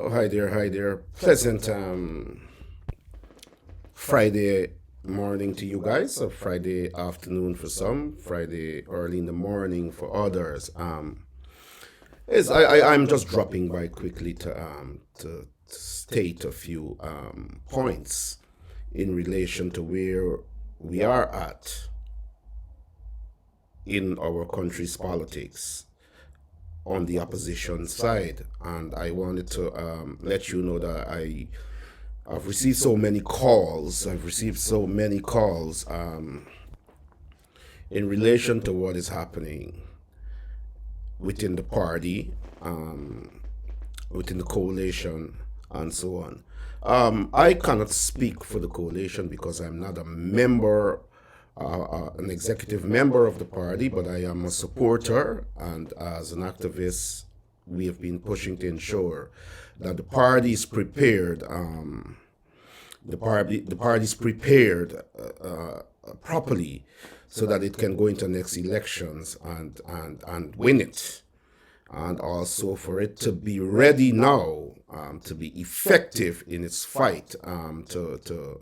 Oh, hi there, hi there. Pleasant Friday morning to you guys, or Friday afternoon for some, Friday early in the morning for others. I'm just dropping by quickly to state a few points in relation to where we are at in our country's politics on the opposition side, and I wanted to let you know that I've received so many calls. I've received so many calls in relation to what is happening within the party, within the coalition, and so on. I cannot speak for the coalition because I'm not a member, an executive member of the party, but I am a supporter, and as an activist, we have been pushing to ensure that the party is prepared. The party is prepared properly so that it can go into next elections and win it, and also for it to be ready now, to be effective in its fight, to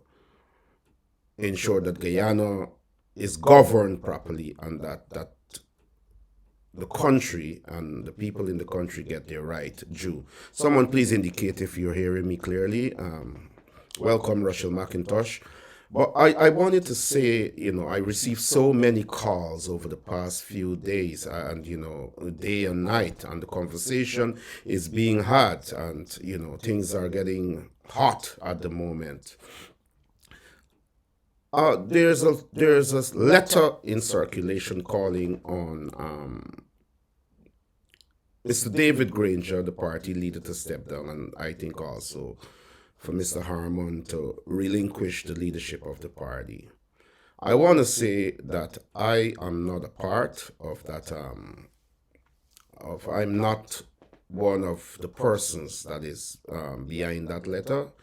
ensure that Guyana is governed properly, and that the country and the people in the country get their right due. Someone please indicate if you're hearing me clearly. Welcome, Rachel McIntosh. But I wanted to say, I received so many calls over the past few days, and, day and night, and the conversation is being had, and, things are getting hot at the moment. There's a letter in circulation calling on Mr. David Granger, the party leader, to step down, and I think also for Mr. Harmon to relinquish the leadership of the party. I want to say that I am not a part of that. I'm not one of the persons that is behind that letter.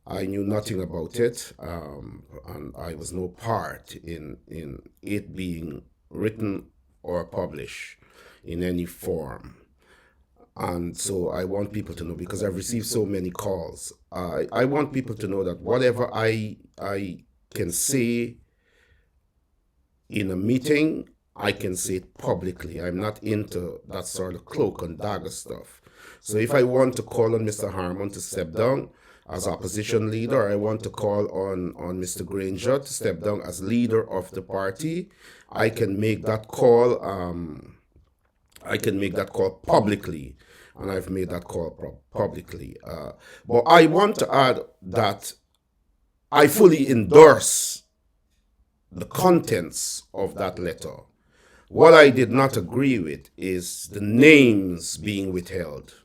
I knew nothing about it, and I was no part in it being written or published in any form. And so I want people to know, because I've received so many calls. I want people to know that whatever I can say in a meeting, I can say it publicly. I'm not into that sort of cloak and dagger stuff. So if I want to call on Mr. Harmon to step down as opposition leader, I want to call on Mr. Granger to step down as leader of the party, I can make that call. I can make that call publicly, and I've made that call publicly. But I want to add that I fully endorse the contents of that letter. What I did not agree with is the names being withheld.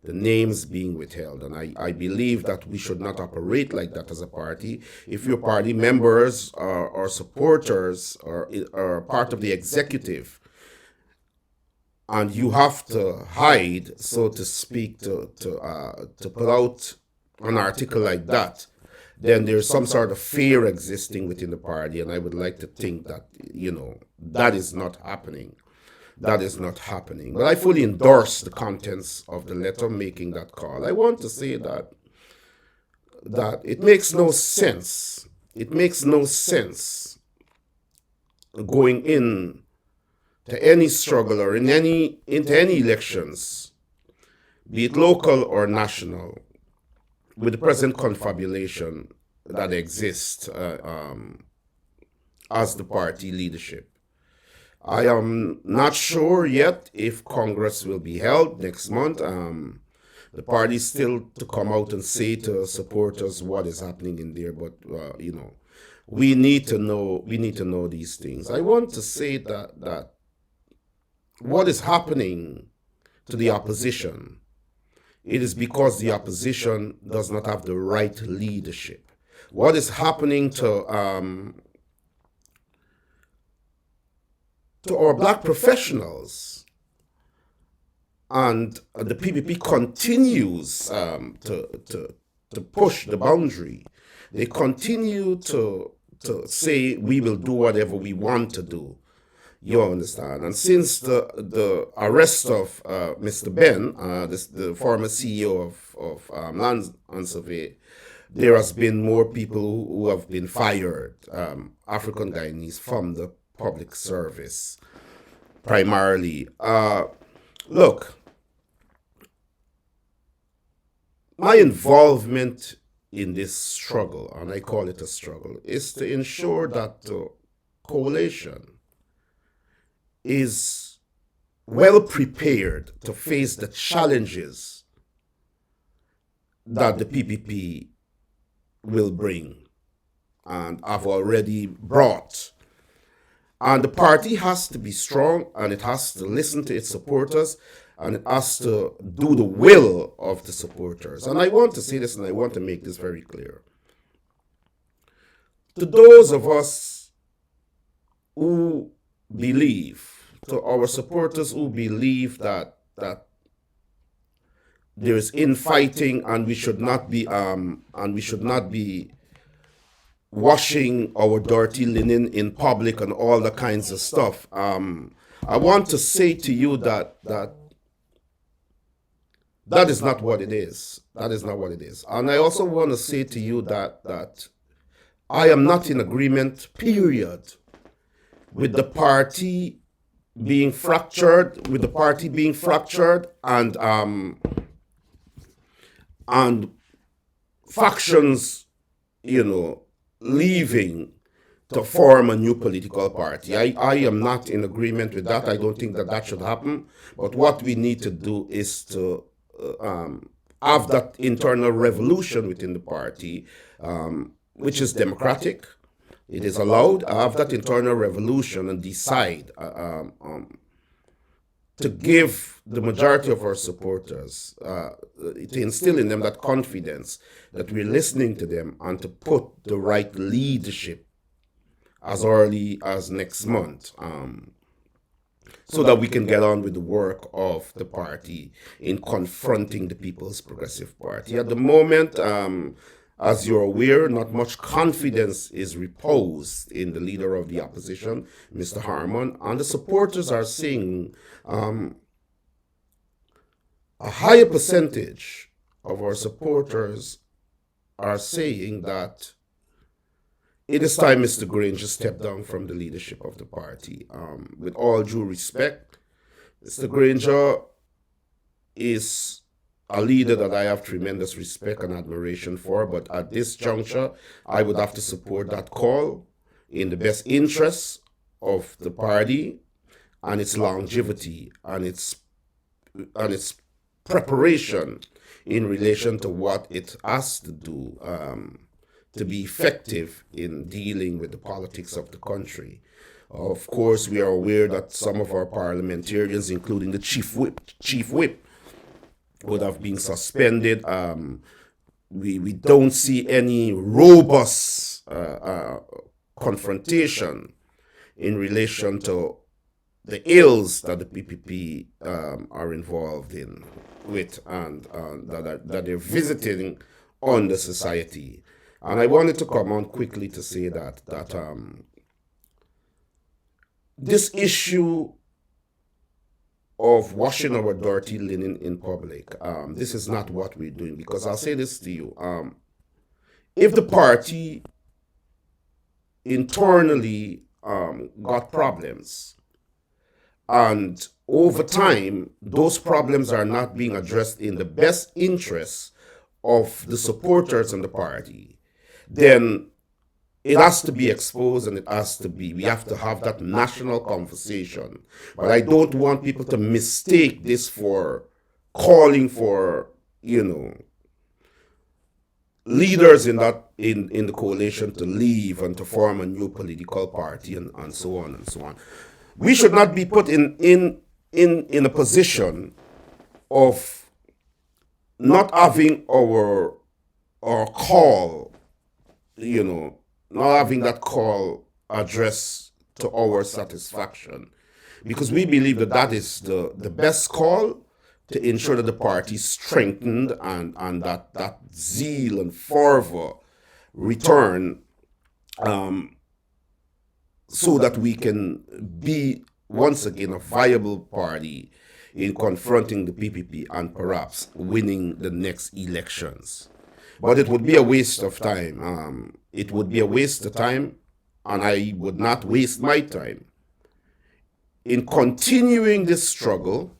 The names being withheld. And I believe that we should not operate like that as a party. If your party members or supporters are part of the executive, and you have to hide, so to speak, to put out an article like that, then there's some sort of fear existing within the party, and I would like to think that that is not happening. That is not happening. But I fully endorse the contents of the letter making that call. I want to say that it makes no sense. It makes no sense going in to any struggle or into any elections, be it local or national, with the present confabulation that exists as the party leadership. I am not sure yet if Congress will be held next month. The party is still to come out and say to supporters what is happening in there, but we need to know. We need to know these things. I want to say that what is happening to the opposition, it is because the opposition does not have the right leadership. What is happening to our black professionals, and the PPP continues to push the boundary. They continue to say we will do whatever we want to do. You understand? And since the arrest of Mr. Ben, the former CEO of Land and Survey, there has been more people who have been fired, African Guyanese, from the public service, primarily. Look, my involvement in this struggle, and I call it a struggle, is to ensure that the coalition is well prepared to face the challenges that the PPP will bring and have already brought. And the party has to be strong, and it has to listen to its supporters, and it has to do the will of the supporters. And I want to say this, and I want to make this very clear. To those of us who believe, to our supporters who believe that there is infighting and we should not be washing our dirty linen in public and all the kinds of stuff. I want to say to you that is not what it is. That is not what it is. And I also want to say to you that I am not in agreement, period, with the party being fractured, and factions, leaving to form a new political party. I am not in agreement with that. I don't think that should happen. But what we need to do is to have that internal revolution within the party, which is democratic. It is allowed to have that internal revolution and decide to give the majority of our supporters, to instill in them that confidence that we're listening to them, and to put the right leadership as early as next month, so that we can get on with the work of the party in confronting the People's Progressive Party. At the moment, as you're aware, not much confidence is reposed in the leader of the opposition, Mr. Harmon, and the supporters are saying a higher percentage of our supporters are saying that it is time Mr. Granger stepped down from the leadership of the party. With all due respect, Mr. Granger is a leader that I have tremendous respect and admiration for, but at this juncture, I would have to support that call in the best interests of the party and its longevity and its preparation in relation to what it has to do to be effective in dealing with the politics of the country. Of course, we are aware that some of our parliamentarians, including the chief whip, would have been suspended. We don't see any robust confrontation in relation to the ills that the PPP are involved in with, and that they're visiting on the society. And I wanted to come on quickly to say that this issue of washing our dirty linen in public, this is not what we're doing, because I'll say this to you. If the party internally got problems, and over time those problems are not being addressed in the best interests of the supporters in the party, then it has to be exposed, and we have to have that national conversation. But I don't want people to mistake this for calling for, leaders in the coalition to leave and to form a new political party, and so on and so on. We should not be put in a position of not having our call, not having that call addressed to our satisfaction, because we believe that is the best call to ensure that the party is strengthened, and that zeal and fervor return, so that we can be once again a viable party in confronting the PPP and perhaps winning the next elections. But it would be a waste of time. It would be a waste of time, and I would not waste my time in continuing this struggle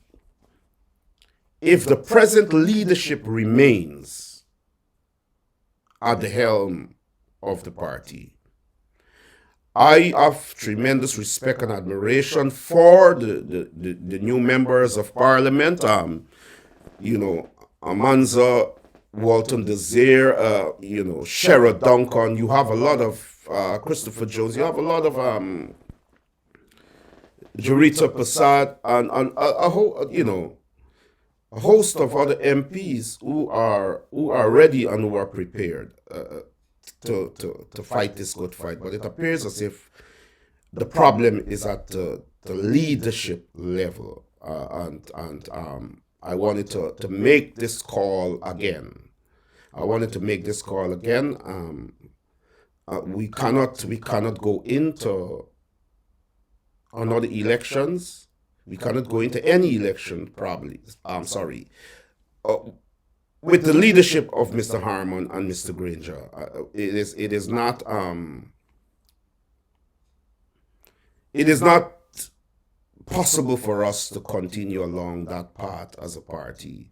if the present leadership remains at the helm of the party. I have tremendous respect and admiration for the new members of parliament. Amanza, Walton Desir, Sherrod Duncan. You have a lot of Christopher Jones. You have a lot of Jarita Prasad and a whole, a host of other MPs who are ready and who are prepared to fight this good fight. But it appears as if the problem is at the leadership level, and I wanted to make this call again. We cannot go into another elections. We cannot go into any election, probably. With the leadership of Mr. Harmon and Mr. Granger. It is not possible for us to continue along that path as a party,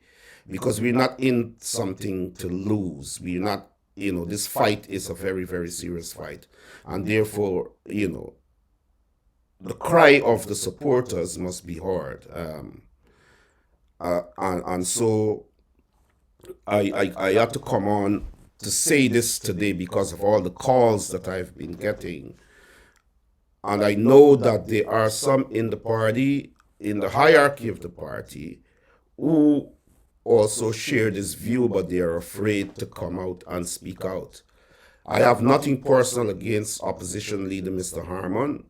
because we're not in something to lose. We're not, this fight is a very, very serious fight. And therefore, the cry of the supporters must be heard. And so I had to come on to say this today because of all the calls that I've been getting. And I know that there are some in the party, in the hierarchy of the party, who also share this view, but they are afraid to come out and speak out. I have nothing personal against opposition leader Mr. Harmon.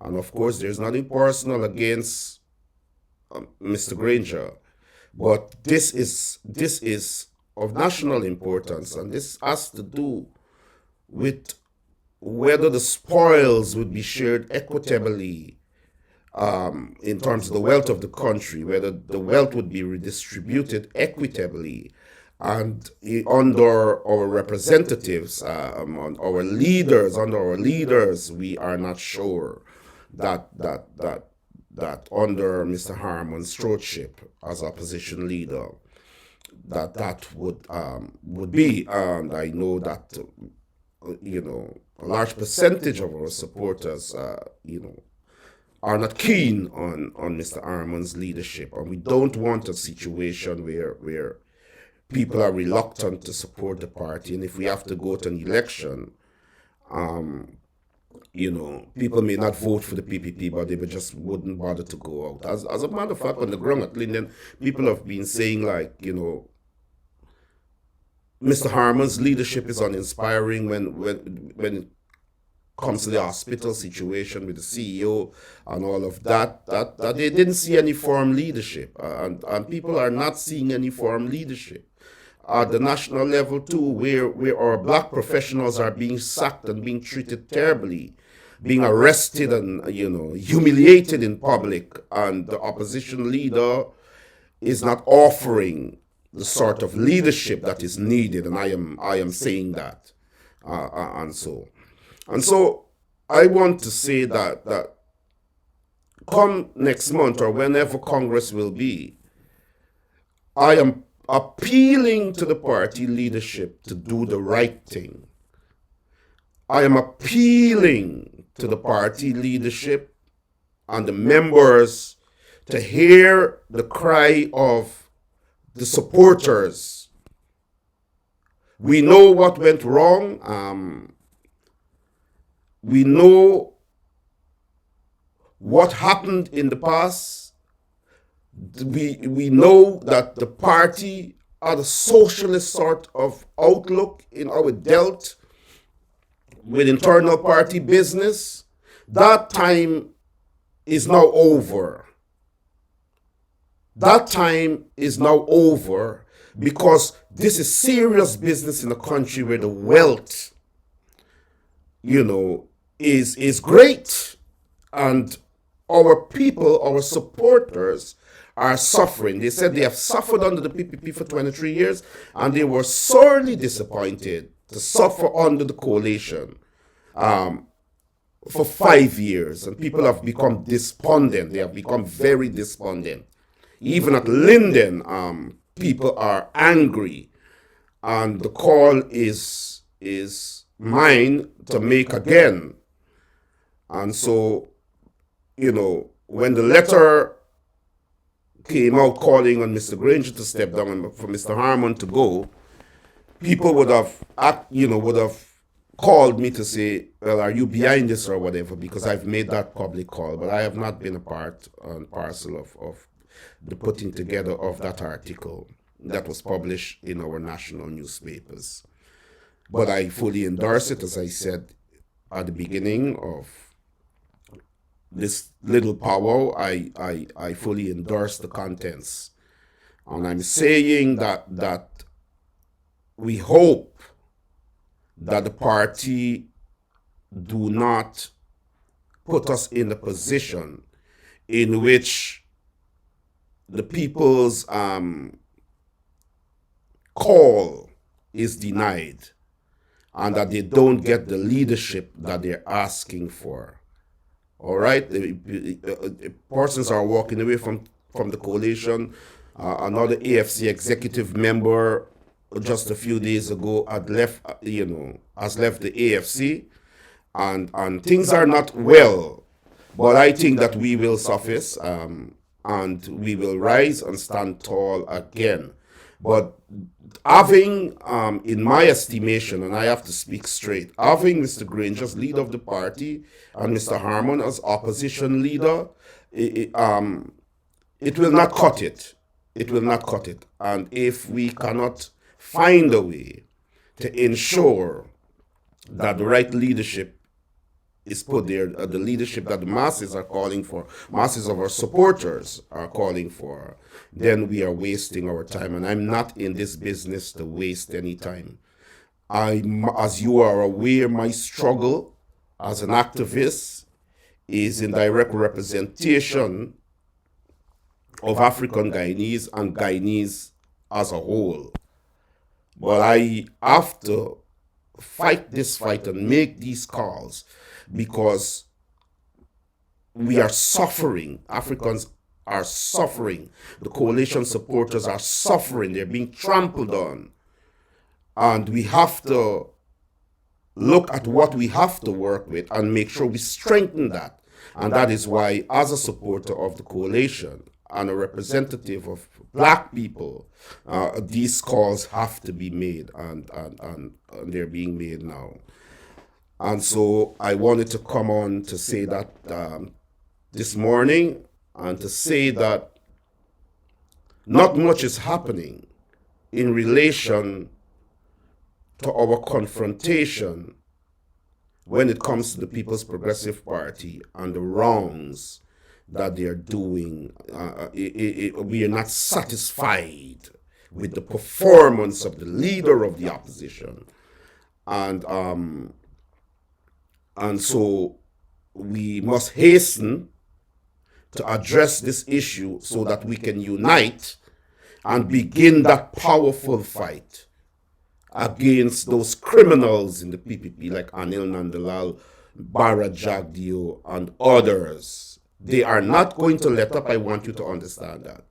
And of course, there's nothing personal against Mr. Granger. But this is of national importance, and this has to do with whether the spoils would be shared equitably in terms of the wealth of the country, whether the wealth would be redistributed equitably, and under our representatives, under our leaders, we are not sure that under Mr. Harmon's stewardship as opposition leader, that would be. And I know that a large percentage of our supporters, are not keen on Mr. Harmon's leadership, and we don't want a situation where people are reluctant to support the party, and if we have to go to an election, people may not vote for the PPP, but they just wouldn't bother to go out. As a matter of fact, on the ground at Linden, people have been saying, like, Mr. Harmon's leadership is uninspiring when it comes to the hospital situation with the CEO and all of that they didn't see any firm leadership, and people are not seeing any firm leadership at the national level too, where our black professionals are being sacked and being treated terribly, being arrested and humiliated in public, and the opposition leader is not offering the sort of leadership that is needed, and I am saying that, and so I want to say that come next month or whenever Congress will be, I am appealing to the party leadership to do the right thing. I am appealing to the party leadership and the members to hear the cry of the supporters. We know what went wrong. We know what happened in the past. We know that the party had a socialist sort of outlook in how it dealt with internal party business. That time is now over. That time is now over, because this is serious business in a country where the wealth, is great, and our people, our supporters, are suffering. They said they have suffered under the PPP for 23 years, and they were sorely disappointed to suffer under the coalition for 5 years. And people have become despondent. They have become very despondent. Even at Linden, people are angry, and the call is mine to make again. And so, when the letter came out calling on Mr. Granger to step down and for Mr. Harmon to go, people would have called me to say, well, are you behind this or whatever, because I've made that public call, but I have not been a part and parcel of the putting together of that article that was published in our national newspapers. But I fully endorse it, as I said at the beginning of this little powwow. I fully endorse the contents. And I'm saying that we hope that the party do not put us in a position in which the people's call is denied, and that they don't get the leadership that they're asking for. All right? Persons are walking away from the coalition. Another AFC executive member just a few days ago has left the AFC, and things are not well. But I think that we will suffice, and we will rise and stand tall again. But having, in my estimation, and I have to speak straight, having Mr. Granger as leader of the party and Mr. Harmon as opposition leader, it will not cut it. It will not cut it. And if we cannot find a way to ensure that the right leadership is put there, the leadership that the masses are calling for, masses of our supporters are calling for, then we are wasting our time. And I'm not in this business to waste any time. As you are aware, my struggle as an activist is in direct representation of African Guyanese and Guyanese as a whole. But I have to fight this fight and make these calls, because we are suffering. Africans are suffering. The coalition supporters are suffering. They're being trampled on. And we have to look at what we have to work with and make sure we strengthen that. And that is why, as a supporter of the coalition and a representative of black people, these calls have to be made, and they're being made now. And so I wanted to come on to say that this morning, and to say that not much is happening in relation to our confrontation when it comes to the People's Progressive Party and the wrongs that they are doing. We are not satisfied with the performance of the leader of the opposition. And so we must hasten to address this issue so that we can unite and begin that powerful fight against those criminals in the PPP like Anil Nandalal, Bara Jagdeo, and others. They are not going to let up. I want you to understand that.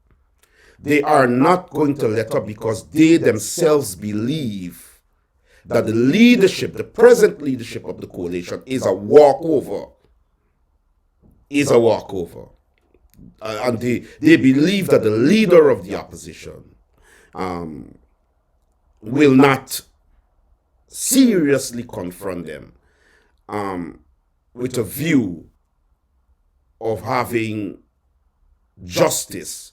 They are not going to let up because they themselves believe that the leadership, the present leadership of the coalition, is a walkover. Is a walkover. And they believe that the leader of the opposition will not seriously confront them with a view of having justice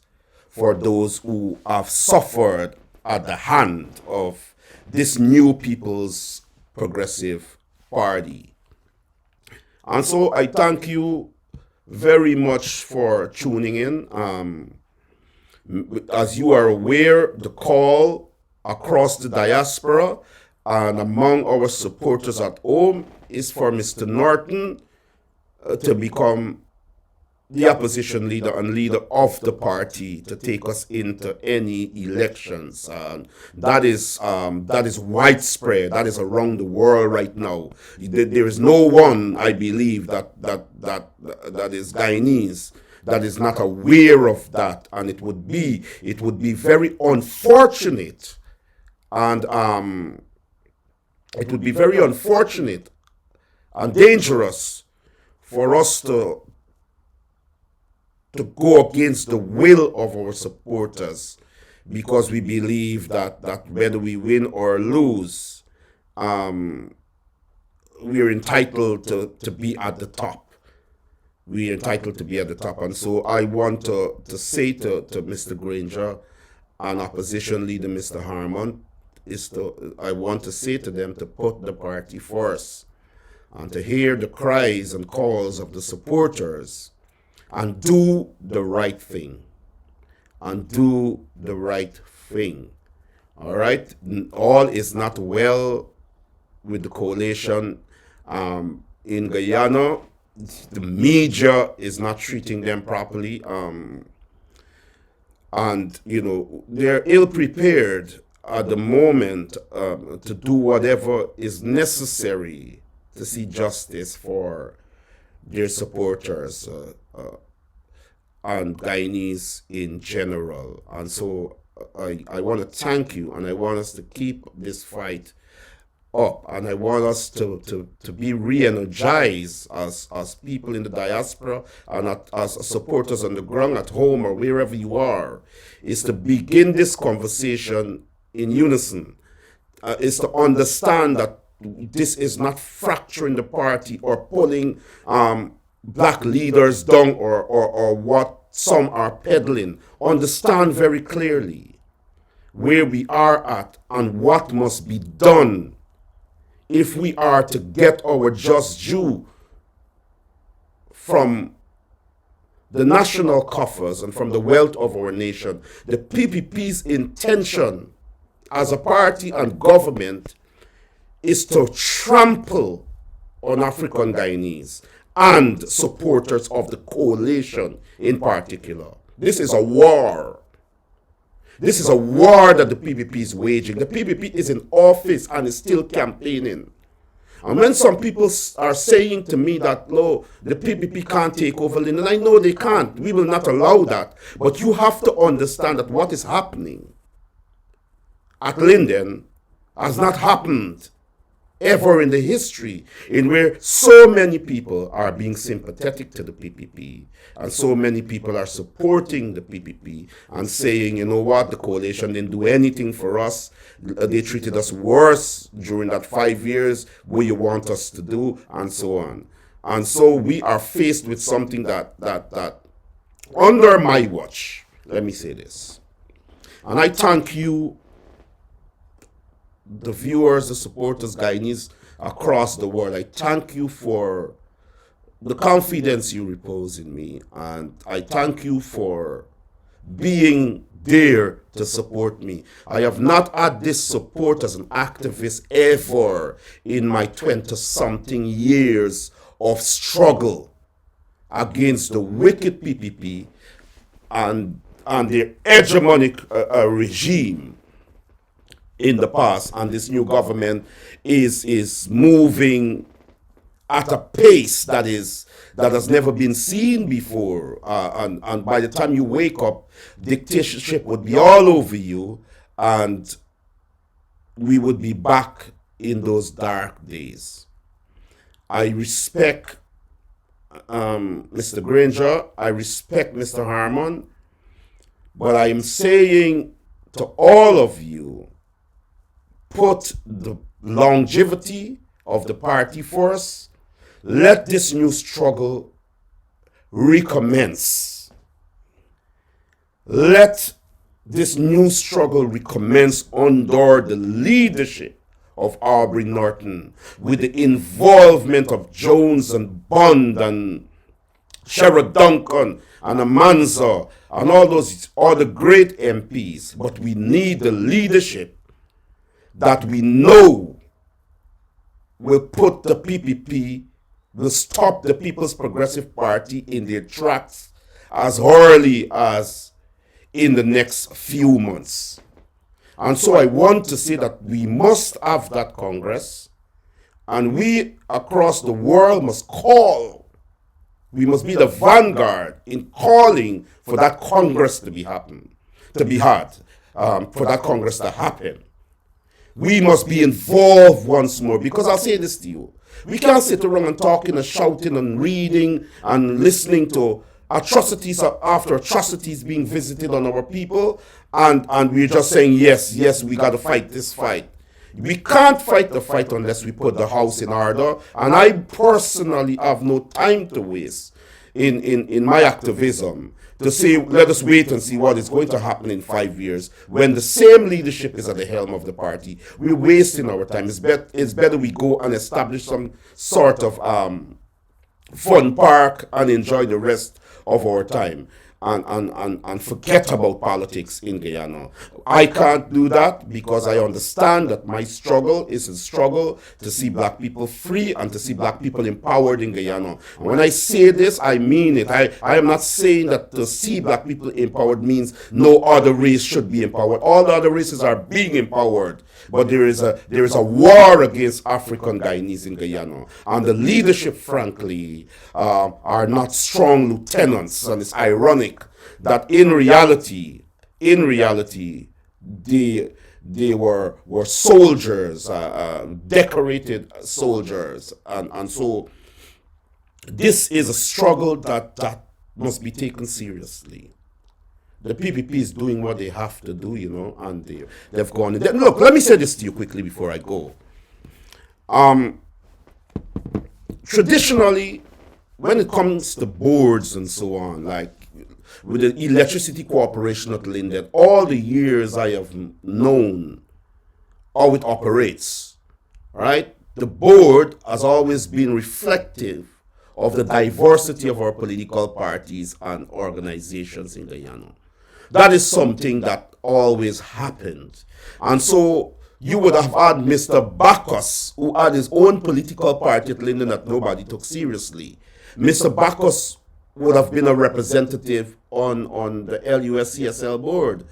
for those who have suffered at the hand of this new People's Progressive Party. And so I thank you very much for tuning in. As you are aware, the call across the diaspora and among our supporters at home is for Mr. Norton to become the opposition leader and leader of the party to take us into any elections. That is widespread. That is around the world right now. There is no one, I believe, that is Guyanese that is not aware of that, and it would be very unfortunate, and it would be very unfortunate and dangerous for us to go against the will of our supporters, because we believe that whether we win or lose, we are entitled to be at the top. We are entitled to be at the top. And so I want to say to Mr. Granger and opposition leader Mr. Harmon, I want to say to them to put the party first and to hear the cries and calls of the supporters and do the right thing. And do the right thing. All right? All is not well with the coalition in Guyana. The media is not treating them properly. And, they're ill prepared at the moment to do whatever is necessary to see justice for their supporters and Guyanese in general. And so I want to thank you, and I want us to keep this fight up, and I want us to be re-energized as people in the diaspora and as supporters on the ground at home or wherever you are, is to begin this conversation in unison, is to understand that this is not fracturing the party or pulling black leaders down or what some are peddling. Understand very clearly where we are at and what must be done if we are to get our just due from the national coffers and from the wealth of our nation. The PPP's intention as a party and government is to trample on African Guyanese and supporters of the coalition in particular. This is a war. This is a war that the PPP is waging. The PPP is in office and is still campaigning. And when some people are saying to me that, no, the PPP can't take over Linden, I know they can't. We will not allow that. But you have to understand that what is happening at Linden has not happened ever in the history, in where so many people are being sympathetic to the PPP and so many people are supporting the PPP and saying, you know what, the coalition didn't do anything for us. They treated us worse during that 5 years. What you want us to do, and so on. And so we are faced with something that under my watch, let me say this, and I thank you, the viewers, the supporters, Guyanese across the world. I thank you for the confidence you repose in me, and I thank you for being there to support me. I have not had this support as an activist ever in my 20-something years of struggle against the wicked PPP and their hegemonic regime in the past. And this new government is moving at a pace that has never been seen before. And by the time you wake up, dictatorship would be all over you, and we would be back in those dark days. I respect Mr. Granger. I respect Mr. Harmon. But I am saying to all of you, put the longevity of the party first. Let this new struggle recommence. Let this new struggle recommence under the leadership of Aubrey Norton, with the involvement of Jones and Bond and Sherrod Duncan and Amanza and all those other great MPs. But we need the leadership that we know will put the PPP will stop the People's Progressive Party in their tracks as early as in the next few months. And so I want to say that we must have that Congress, and we across the world must call. We must be the vanguard in calling for that Congress to be had, for that Congress to happen. We must be involved once more, because I'll say this to you. We can't sit around and talking and shouting and reading and listening to atrocities after atrocities being visited on our people, and we're just saying, yes, we got to fight this fight. We can't fight the fight unless we put the house in order, and I personally have no time to waste in my activism to say, let us wait and see what is going to happen in 5 years when the same leadership is at the helm of the party. We're wasting our time. It's better we go and establish some sort of fun park and enjoy the rest of our time and forget about politics in Guyana. I can't do that because I understand that my struggle is a struggle to see black people free and to see black people empowered in Guyana. And when I say this, I mean it. I am not saying that to see black people empowered means no other race should be empowered. All the other races are being empowered. But there is a war against African Guyanese in Guyana. And the leadership, frankly, are not strong lieutenants. And it's ironic that in reality, they were soldiers, decorated soldiers. And so this is a struggle that must be taken seriously. The PPP is doing what they have to do, and they've gone. Look, let me say this to you quickly before I go. Traditionally, when it comes to boards and so on, like with the Electricity Corporation of Linden, all the years I have known how it operates, right? The board has always been reflective of the diversity of our political parties and organizations in Guyana. That is something that always happened. And so you would have had Mr. Bacchus, who had his own political party at Linden that nobody took seriously. Mr. Bacchus would have been a representative on the LUSCSL board,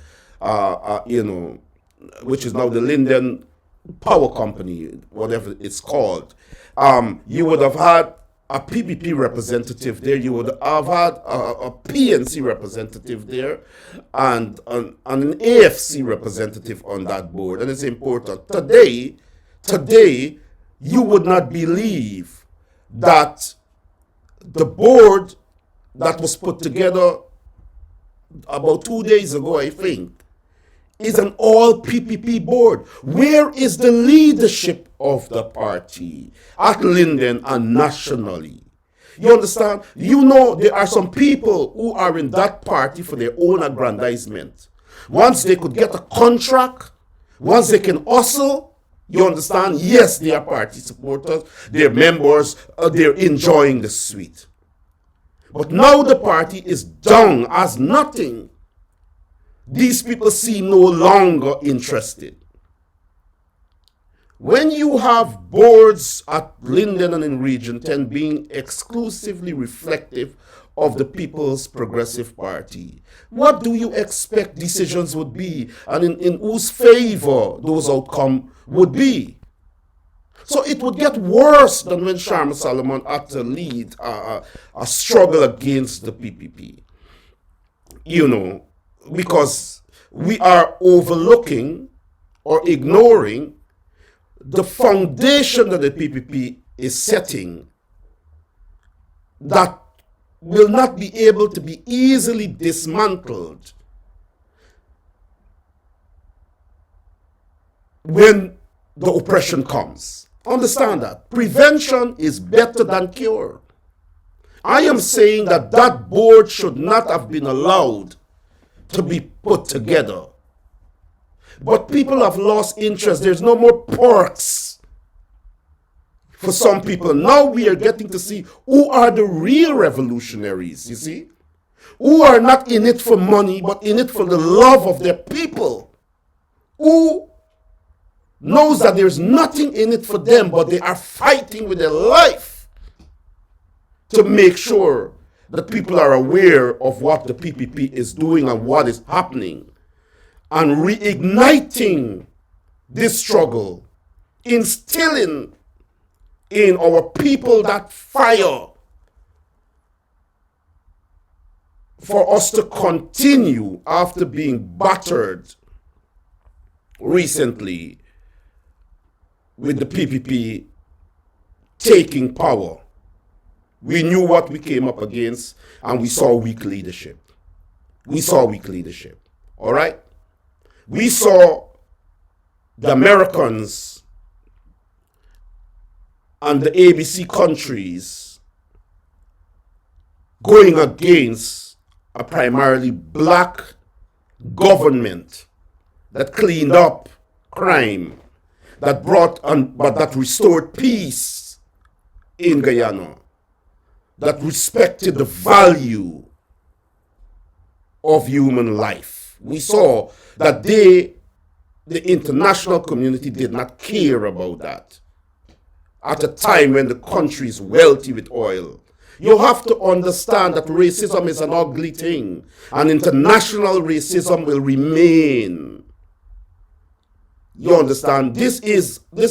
which is now the Linden Power Company, whatever it's called. You would have had a PPP representative there, you would have had a PNC representative there, and an AFC representative on that board. And it's important. Today, you would not believe that the board that was put together about 2 days ago, I think, is an all PPP board. Where is the leadership of the party at Linden and nationally? You understand? There are some people who are in that party for their own aggrandizement. Once they could get a contract, once they can hustle, you understand? Yes, they are party supporters, they're members, they're enjoying the sweet. But now the party is down as nothing. These people seem no longer interested. When you have boards at Linden and in Region 10 being exclusively reflective of the People's Progressive Party, what do you expect decisions would be, and in whose favor those outcomes would be? So it would get worse than when Sharma Solomon had to lead a struggle against the PPP. Because we are overlooking or ignoring the foundation that the PPP is setting that will not be able to be easily dismantled when the oppression comes. Understand that. Prevention is better than cure. I am saying that board should not have been allowed to be put together. But people have lost interest. There's no more perks for some people. Now we are getting to see who are the real revolutionaries, you see? Who are not in it for money, but in it for the love of their people. Who knows that there's nothing in it for them, but they are fighting with their life to make sure that people are aware of what the PPP is doing and what is happening, and reigniting this struggle, instilling in our people that fire for us to continue after being battered recently with the PPP taking power. We knew what we came up against, and we saw weak leadership. We saw weak leadership. All right? We saw the Americans and the ABC countries going against a primarily black government that cleaned up crime, that that restored peace in Guyana, that respected the value of human life. We saw that the international community did not care about that at a time when the country is wealthy with oil. You have to understand that racism is an ugly thing, and international racism will remain. You understand? This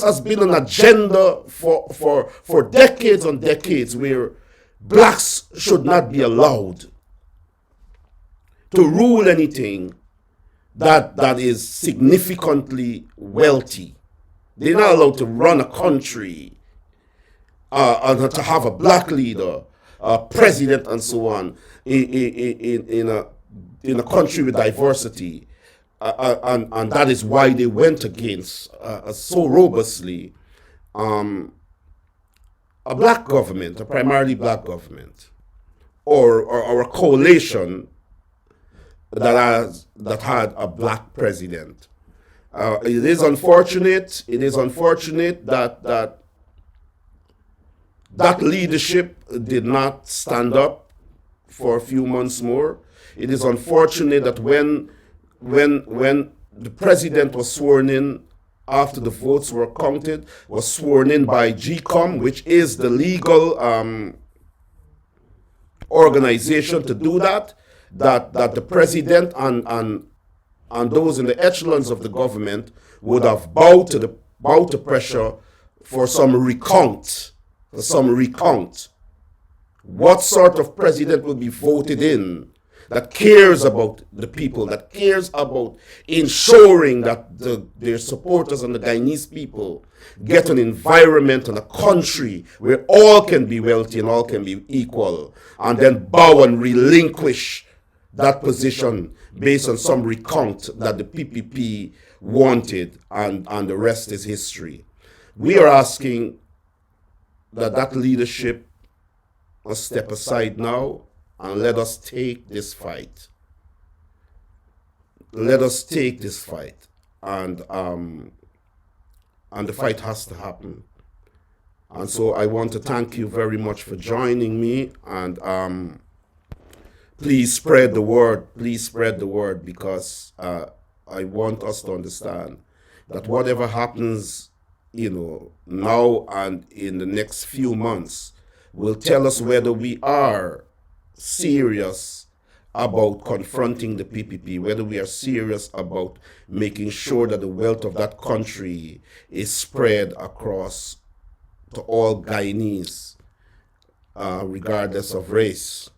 has been an agenda for decades and decades, where blacks should not be allowed to rule anything that is significantly wealthy. They're not allowed to run a country and to have a black leader, a president, and so on in a country with diversity. And that is why they went against so robustly a black government, a primarily black government, or a coalition that had a black president. It is unfortunate. It is unfortunate that leadership did not stand up for a few months more. It is unfortunate that when the president was sworn in after the votes were counted, was sworn in by GCOM, which is the legal organization to do that the president and those in the echelons of the government would have bowed to pressure for some recount. What sort of president will be voted in that cares about the people, that cares about ensuring that their supporters and the Guyanese people get an environment and a country where all can be wealthy and all can be equal, and then bow and relinquish that position based on some recount that the PPP wanted, and the rest is history. We are asking that leadership must step aside now and let us take this fight. Let us take this fight, and the fight has to happen. And so I want to thank you very much for joining me, and please spread the word. Please spread the word, because I want us to understand that whatever happens, now and in the next few months, will tell us whether we are serious about confronting the PPP, whether we are serious about making sure that the wealth of that country is spread across to all Guyanese, regardless of race.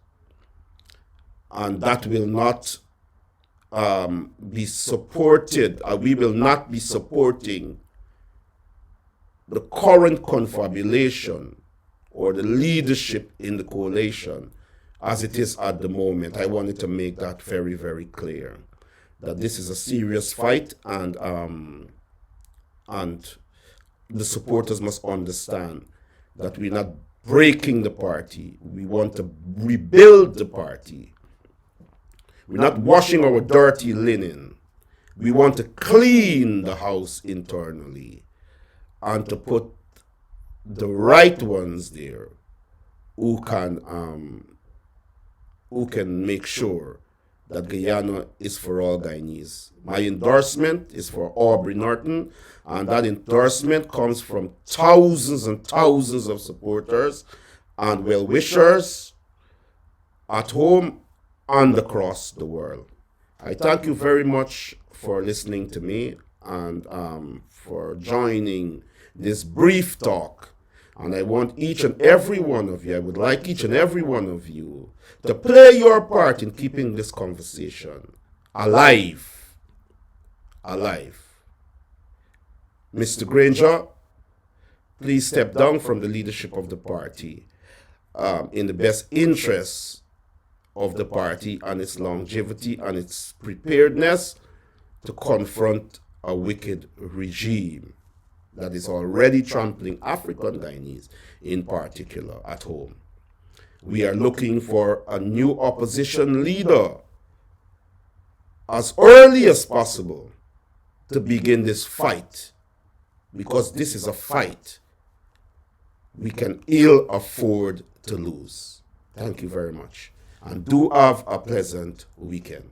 And that will not be supported. We will not be supporting the current confabulation or the leadership in the coalition as it is at the moment. I wanted to make that very, very clear, that this is a serious fight, and the supporters must understand that we're not breaking the party. We want to rebuild the party. We're not washing our dirty linen. We want to clean the house internally and to put the right ones there who can make sure that Guyana is for all Guyanese. My endorsement is for Aubrey Norton, and that endorsement comes from thousands and thousands of supporters and well-wishers at home and across the world. I thank you very much for listening to me and for joining this brief talk. And I want each and every one of you, I would like each and every one of you to play your part in keeping this conversation alive. Alive. Mr. Granger, please step down from the leadership of the party in the best interests of the party and its longevity and its preparedness to confront a wicked regime that is already trampling African Guyanese in particular at home. We are looking for a new opposition leader as early as possible to begin this fight, because this is a fight we can ill afford to lose. Thank you very much, and do have a pleasant weekend.